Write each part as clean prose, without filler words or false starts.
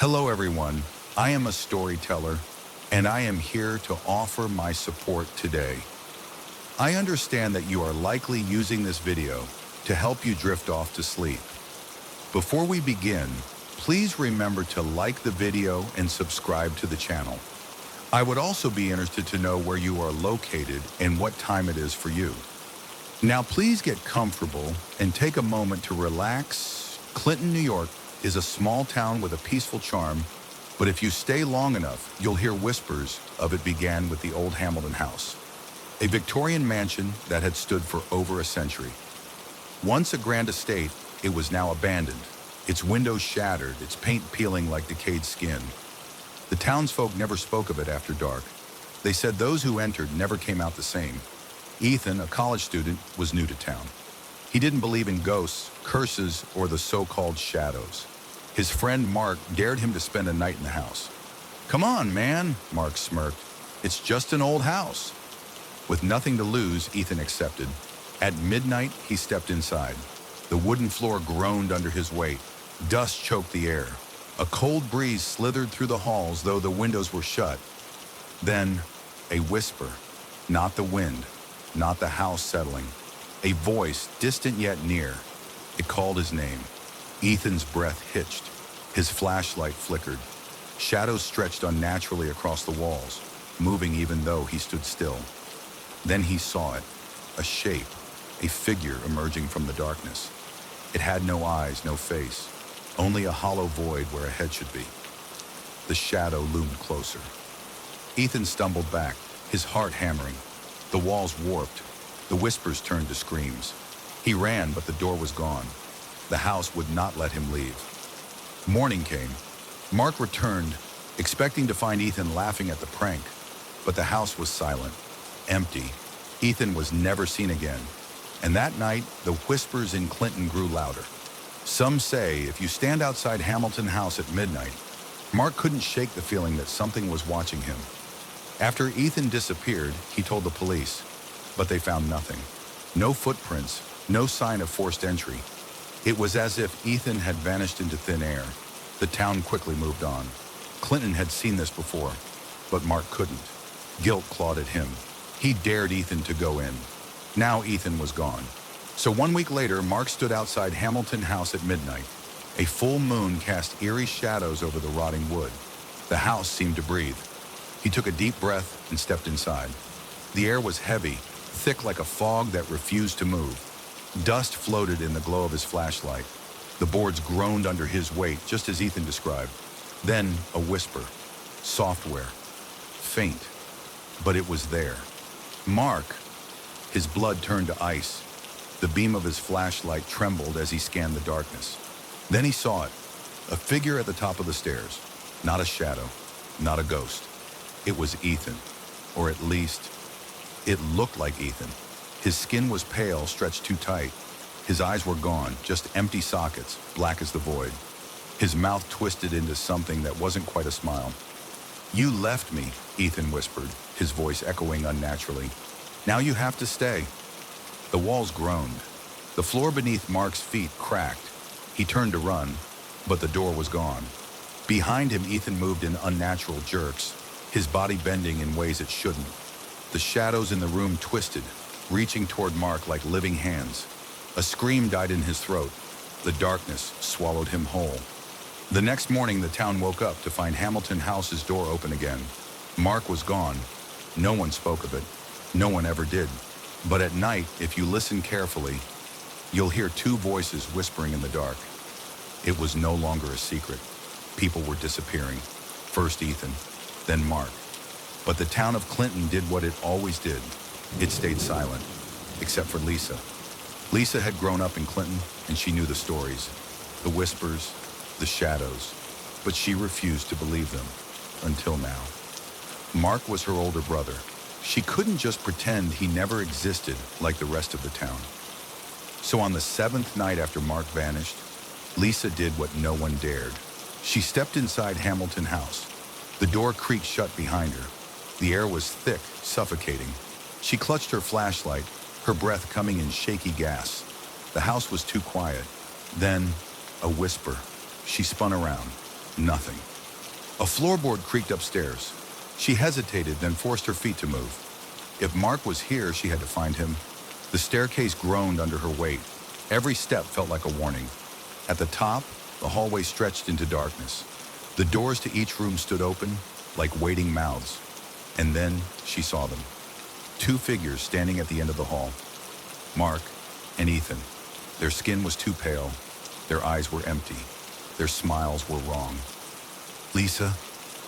Hello, everyone. I am a storyteller, and I am here to offer my support today. I understand that you are likely using this video to help you drift off to sleep. Before we begin, please remember to like the video and subscribe to the channel. I would also be interested to know where you are located and what time it is for you. Now, please get comfortable and take a moment to relax. Clinton, New York is a small town with a peaceful charm, but if you stay long enough, you'll hear whispers of it began with the old Hamilton House, a Victorian mansion that had stood for over a century. Once a grand estate, it was now abandoned, its windows shattered, its paint peeling like decayed skin. The townsfolk never spoke of it after dark. They said those who entered never came out the same. Ethan, a college student, was new to town. He didn't believe in ghosts, curses, or the so-called shadows. His friend Mark dared him to spend a night in the house. "Come on, man," Mark smirked. "It's just an old house." With nothing to lose, Ethan accepted. At midnight, he stepped inside. The wooden floor groaned under his weight. Dust choked the air. A cold breeze slithered through the halls, though the windows were shut. Then, a whisper. Not the wind, not the house settling. A voice, distant yet near. It called his name. Ethan's breath hitched. His flashlight flickered. Shadows stretched unnaturally across the walls, moving even though he stood still. Then he saw it. A shape, a figure emerging from the darkness. It had no eyes, no face, only a hollow void where a head should be. The shadow loomed closer. Ethan stumbled back, his heart hammering. The walls warped. The whispers turned to screams. He ran, but the door was gone. The house would not let him leave. Morning came. Mark returned, expecting to find Ethan laughing at the prank, but the house was silent, empty. Ethan was never seen again. And that night, the whispers in Clinton grew louder. Some say if you stand outside Hamilton House at midnight, Mark couldn't shake the feeling that something was watching him. After Ethan disappeared, he told the police, but they found nothing. No footprints, no sign of forced entry. It was as if Ethan had vanished into thin air. The town quickly moved on. Clinton had seen this before, but Mark couldn't. Guilt clawed at him. He dared Ethan to go in. Now Ethan was gone. So 1 week later, Mark stood outside Hamilton House at midnight. A full moon cast eerie shadows over the rotting wood. The house seemed to breathe. He took a deep breath and stepped inside. The air was heavy, thick like a fog that refused to move. Dust floated in the glow of his flashlight. The boards groaned under his weight, just as Ethan described. Then a whisper. Software. Faint. But it was there. Mark. His blood turned to ice. The beam of his flashlight trembled as he scanned the darkness. Then he saw it. A figure at the top of the stairs. Not a shadow. Not a ghost. It was Ethan. Or at least, it looked like Ethan. His skin was pale, stretched too tight. His eyes were gone, just empty sockets, black as the void. His mouth twisted into something that wasn't quite a smile. "You left me," Ethan whispered, his voice echoing unnaturally. "Now you have to stay." The walls groaned. The floor beneath Mark's feet cracked. He turned to run, but the door was gone. Behind him, Ethan moved in unnatural jerks, his body bending in ways it shouldn't. The shadows in the room twisted, reaching toward Mark like living hands. A scream died in his throat. The darkness swallowed him whole. The next morning, the town woke up to find Hamilton House's door open again. Mark was gone. No one spoke of it. No one ever did. But at night, if you listen carefully, you'll hear two voices whispering in the dark. It was no longer a secret. People were disappearing. First Ethan, then Mark. But the town of Clinton did what it always did. It stayed silent, except for Lisa. Lisa had grown up in Clinton, and she knew the stories, the whispers, the shadows, but she refused to believe them, until now. Mark was her older brother. She couldn't just pretend he never existed like the rest of the town. So on the 7th night after Mark vanished, Lisa did what no one dared. She stepped inside Hamilton House. The door creaked shut behind her. The air was thick, suffocating. She clutched her flashlight, her breath coming in shaky gasps. The house was too quiet. Then, a whisper. She spun around. Nothing. A floorboard creaked upstairs. She hesitated, then forced her feet to move. If Mark was here, she had to find him. The staircase groaned under her weight. Every step felt like a warning. At the top, the hallway stretched into darkness. The doors to each room stood open, like waiting mouths. And then she saw them. Two figures standing at the end of the hall. Mark and Ethan. Their skin was too pale. Their eyes were empty. Their smiles were wrong. "Lisa,"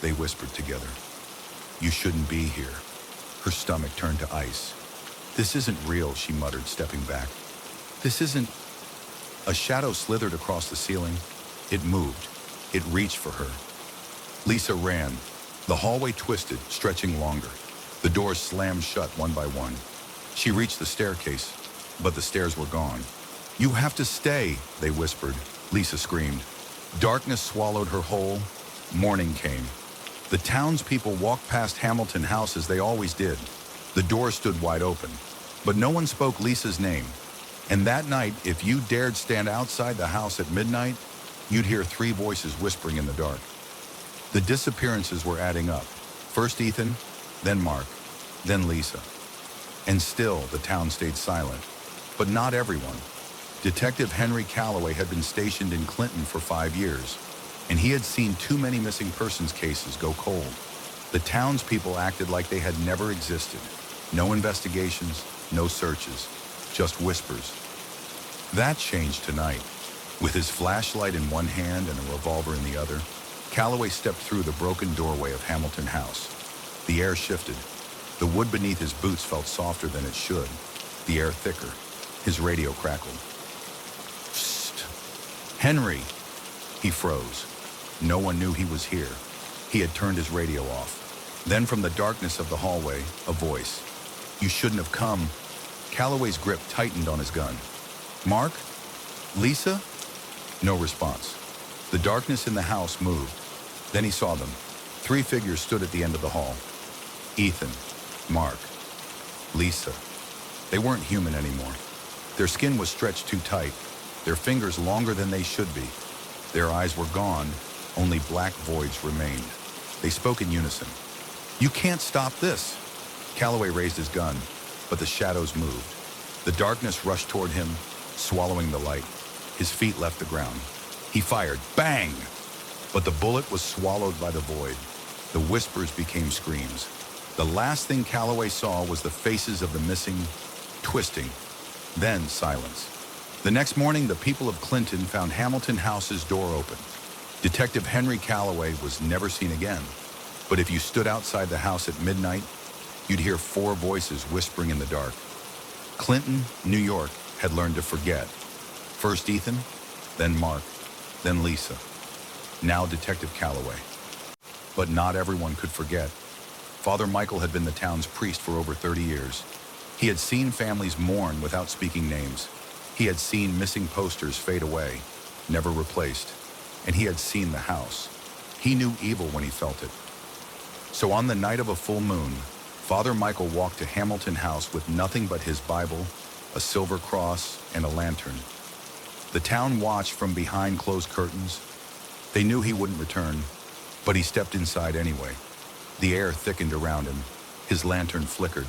they whispered together. "You shouldn't be here." Her stomach turned to ice. "This isn't real," she muttered, stepping back. "This isn't..." A shadow slithered across the ceiling. It moved. It reached for her. Lisa ran. The hallway twisted, stretching longer. The doors slammed shut one by one. She reached the staircase, but the stairs were gone. "You have to stay," they whispered. Lisa screamed. Darkness swallowed her whole. Morning came. The townspeople walked past Hamilton House as they always did. The door stood wide open, but no one spoke Lisa's name. And that night, if you dared stand outside the house at midnight, you'd hear three voices whispering in the dark. The disappearances were adding up. First Ethan, then Mark, then Lisa. And still, the town stayed silent. But not everyone. Detective Henry Calloway had been stationed in Clinton for 5 years, and he had seen too many missing persons cases go cold. The townspeople acted like they had never existed. No investigations, no searches, just whispers. That changed tonight. With his flashlight in one hand and a revolver in the other, Calloway stepped through the broken doorway of Hamilton House. The air shifted. The wood beneath his boots felt softer than it should, the air thicker. His radio crackled. "Psst. Henry!" He froze. No one knew he was here. He had turned his radio off. Then from the darkness of the hallway, a voice. "You shouldn't have come." Calloway's grip tightened on his gun. "Mark? Lisa?" No response. The darkness in the house moved. Then he saw them. Three figures stood at the end of the hall. Ethan, Mark, Lisa. They weren't human anymore. Their skin was stretched too tight, their fingers longer than they should be. Their eyes were gone, only black voids remained. They spoke in unison. "You can't stop this." Calloway raised his gun, but the shadows moved. The darkness rushed toward him, swallowing the light. His feet left the ground. He fired. Bang! But the bullet was swallowed by the void. The whispers became screams. The last thing Calloway saw was the faces of the missing, twisting, then silence. The next morning, the people of Clinton found Hamilton House's door open. Detective Henry Calloway was never seen again. But if you stood outside the house at midnight, you'd hear four voices whispering in the dark. Clinton, New York, had learned to forget. First Ethan, then Mark, then Lisa. Now Detective Calloway. But not everyone could forget. Father Michael had been the town's priest for over 30 years. He had seen families mourn without speaking names. He had seen missing posters fade away, never replaced. And he had seen the house. He knew evil when he felt it. So on the night of a full moon, Father Michael walked to Hamilton House with nothing but his Bible, a silver cross, and a lantern. The town watched from behind closed curtains. They knew he wouldn't return, but he stepped inside anyway. The air thickened around him. His lantern flickered.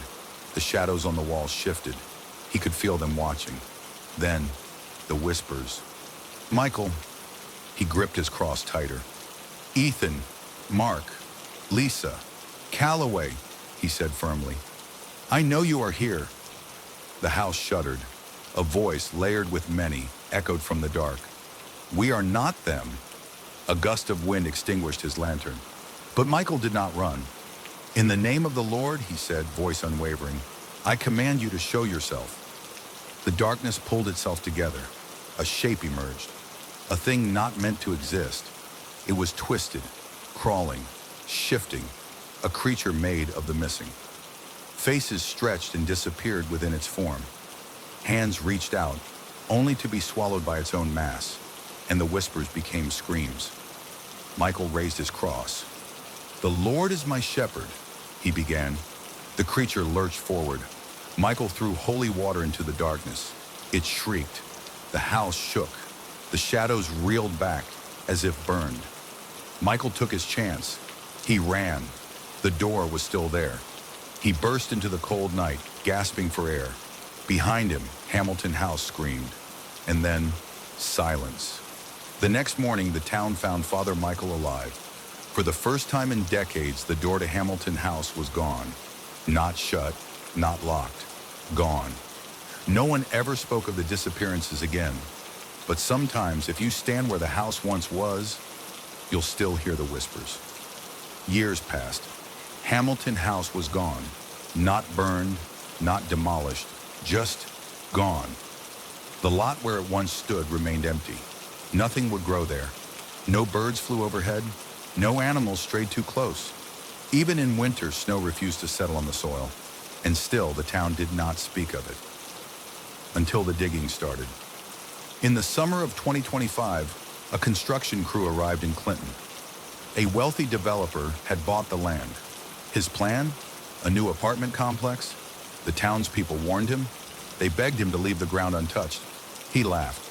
The shadows on the walls shifted. He could feel them watching. Then, the whispers. "Michael." He gripped his cross tighter. "Ethan, Mark, Lisa, Calloway," he said firmly. "I know you are here." The house shuddered. A voice, layered with many, echoed from the dark. "We are not them." A gust of wind extinguished his lantern. But Michael did not run. "In the name of the Lord," he said, voice unwavering, "I command you to show yourself." The darkness pulled itself together. A shape emerged. A thing not meant to exist. It was twisted, crawling, shifting, a creature made of the missing. Faces stretched and disappeared within its form. Hands reached out, only to be swallowed by its own mass, and the whispers became screams. Michael raised his cross. "The Lord is my shepherd," he began. The creature lurched forward. Michael threw holy water into the darkness. It shrieked. The house shook. The shadows reeled back, as if burned. Michael took his chance. He ran. The door was still there. He burst into the cold night, gasping for air. Behind him, Hamilton House screamed. And then, silence. The next morning, the town found Father Michael alive. For the first time in decades, the door to Hamilton House was gone. Not shut, not locked. Gone. No one ever spoke of the disappearances again. But sometimes, if you stand where the house once was, you'll still hear the whispers. Years passed. Hamilton House was gone. Not burned, not demolished, just gone. The lot where it once stood remained empty. Nothing would grow there. No birds flew overhead. No animals strayed too close. Even in winter, snow refused to settle on the soil. And still, the town did not speak of it. Until the digging started. In the summer of 2025, a construction crew arrived in Clinton. A wealthy developer had bought the land. His plan? A new apartment complex? The townspeople warned him. They begged him to leave the ground untouched. He laughed.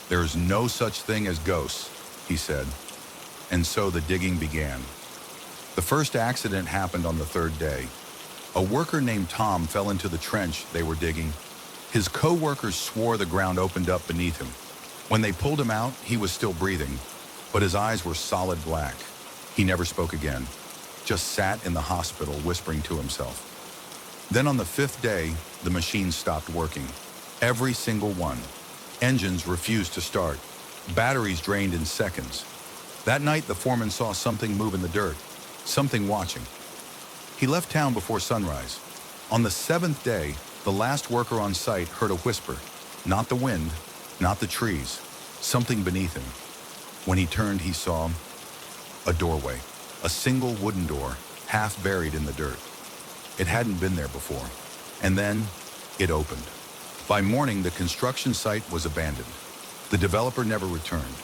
"There is no such thing as ghosts," he said. And so the digging began. The first accident happened on the third day. A worker named Tom fell into the trench they were digging. His co-workers swore the ground opened up beneath him. When they pulled him out, he was still breathing, but his eyes were solid black. He never spoke again, just sat in the hospital whispering to himself. Then on the fifth day, the machines stopped working. Every single one. Engines refused to start. Batteries drained in seconds. That night, the foreman saw something move in the dirt, something watching. He left town before sunrise. On the seventh day, the last worker on site heard a whisper. Not the wind, not the trees, something beneath him. When he turned, he saw a doorway, a single wooden door, half buried in the dirt. It hadn't been there before. And then it opened. By morning, the construction site was abandoned. The developer never returned.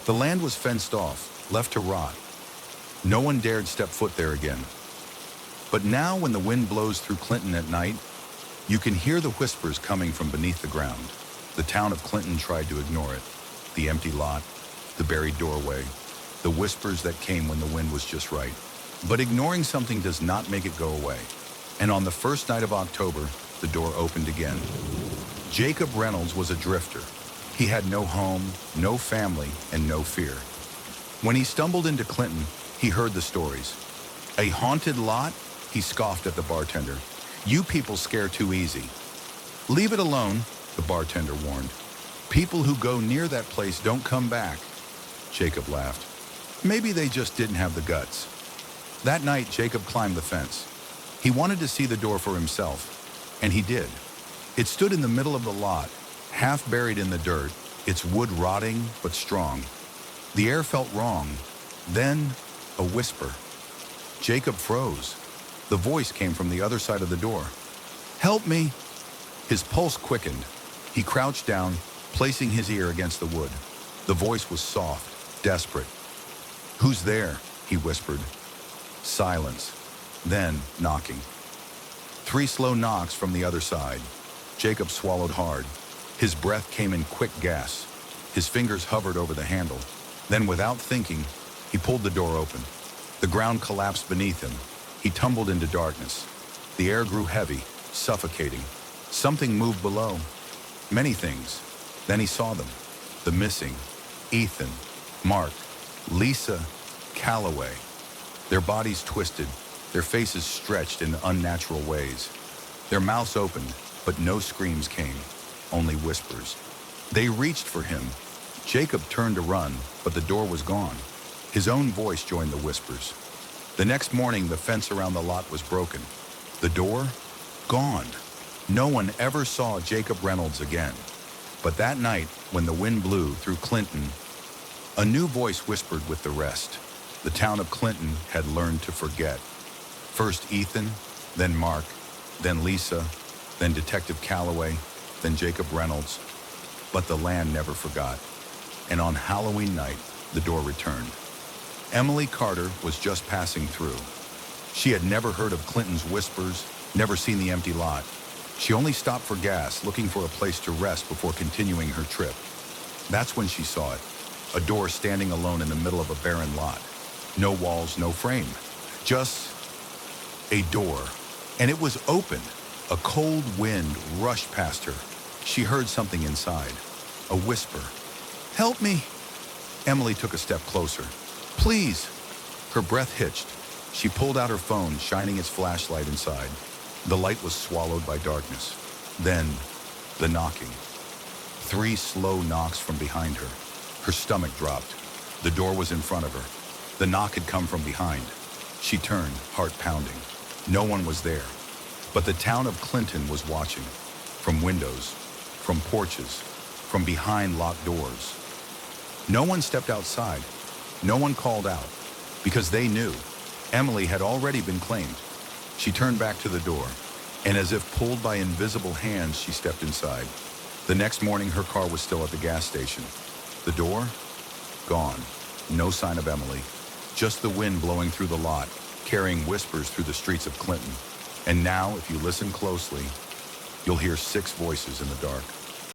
The land was fenced off, left to rot. No one dared step foot there again. But now, when the wind blows through Clinton at night, you can hear the whispers coming from beneath the ground. The town of Clinton tried to ignore it. The empty lot, the buried doorway, the whispers that came when the wind was just right. But ignoring something does not make it go away. And on the first night of October, the door opened again. Jacob Reynolds was a drifter. He had no home, no family, and no fear. When he stumbled into Clinton, he heard the stories. A haunted lot? He scoffed at the bartender. "You people scare too easy." "Leave it alone," the bartender warned. "People who go near that place don't come back." Jacob laughed. Maybe they just didn't have the guts. That night, Jacob climbed the fence. He wanted to see the door for himself, and he did. It stood in the middle of the lot, half buried in the dirt, its wood rotting but strong. The air felt wrong. Then, a whisper. Jacob froze. The voice came from the other side of the door. "Help me!" His pulse quickened. He crouched down, placing his ear against the wood. The voice was soft, desperate. "Who's there?" he whispered. Silence. Then, knocking. 3 slow knocks from the other side. Jacob swallowed hard. His breath came in quick gasps. His fingers hovered over the handle. Then, without thinking, he pulled the door open. The ground collapsed beneath him. He tumbled into darkness. The air grew heavy, suffocating. Something moved below. Many things. Then he saw them. The missing. Ethan, Mark, Lisa, Calloway. Their bodies twisted, their faces stretched in unnatural ways. Their mouths opened, but no screams came, only whispers. They reached for him. Jacob turned to run, but the door was gone. His own voice joined the whispers. The next morning, the fence around the lot was broken. The door? Gone. No one ever saw Jacob Reynolds again. But that night, when the wind blew through Clinton, a new voice whispered with the rest. The town of Clinton had learned to forget. First Ethan, then Mark, then Lisa, then Detective Calloway, then Jacob Reynolds. But the land never forgot. And on Halloween night, the door returned. Emily Carter was just passing through. She had never heard of Clinton's whispers, never seen the empty lot. She only stopped for gas, looking for a place to rest before continuing her trip. That's when she saw it, a door standing alone in the middle of a barren lot. No walls, no frame. Just a door. And it was open. A cold wind rushed past her. She heard something inside. A whisper. "Help me!" Emily took a step closer. "Please!" Her breath hitched. She pulled out her phone, shining its flashlight inside. The light was swallowed by darkness. Then, the knocking. 3 slow knocks from behind her. Her stomach dropped. The door was in front of her. The knock had come from behind. She turned, heart pounding. No one was there. But the town of Clinton was watching. From windows, from porches, from behind locked doors. No one stepped outside. No one called out. Because they knew. Emily had already been claimed. She turned back to the door. And as if pulled by invisible hands, she stepped inside. The next morning, her car was still at the gas station. The door? Gone. No sign of Emily. Just the wind blowing through the lot, carrying whispers through the streets of Clinton. And now, if you listen closely, you'll hear 6 voices in the dark.